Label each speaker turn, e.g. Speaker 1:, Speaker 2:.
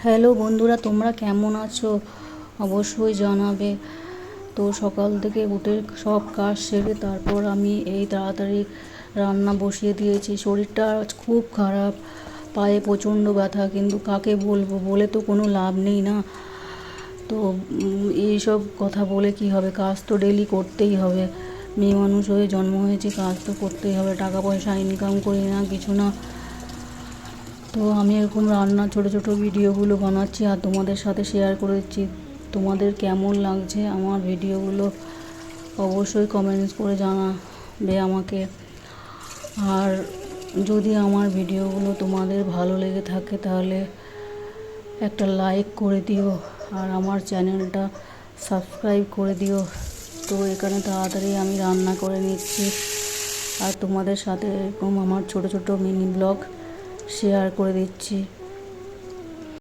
Speaker 1: Hello বন্ধুরা, তোমরা কেমন আছো অবশ্যই জানাবে। তো সকাল থেকে উঠে সব কাজ সেরে তারপর আমি এই তাড়াতাড়ি রান্না বসিয়ে দিয়েছি। শরীরটা আজ খুব খারাপ, পায়ে প্রচণ্ড ব্যথা, কিন্তু কাকে বলবো, বলে তো কোনো লাভ নেই না। তো এইসব কথা বলে কি হবে, কাজ তো ডেলি করতেই হবে। মেয়ে মানুষ হয়ে জন্ম হয়েছে, কাজ তো করতেই হবে। টাকা পয়সা ইনকাম করি না কিছু না, তো আমি এরকম রান্নার ছোটো ছোটো ভিডিওগুলো বানাচ্ছি আর তোমাদের সাথে শেয়ার করে দিচ্ছি। তোমাদের কেমন লাগছে আমার ভিডিওগুলো অবশ্যই কমেন্টস করে জানাবে আমাকে। আর যদি আমার ভিডিওগুলো তোমাদের ভালো লেগে থাকে তাহলে একটা লাইক করে দিও আর আমার চ্যানেলটা সাবস্ক্রাইব করে দিও। তো এখানে তাড়াতাড়ি আমি রান্না করে নিচ্ছি আর তোমাদের সাথে এরকম আমার ছোট ছোট মিনি ব্লগ শেয়ার করে দিচ্ছি।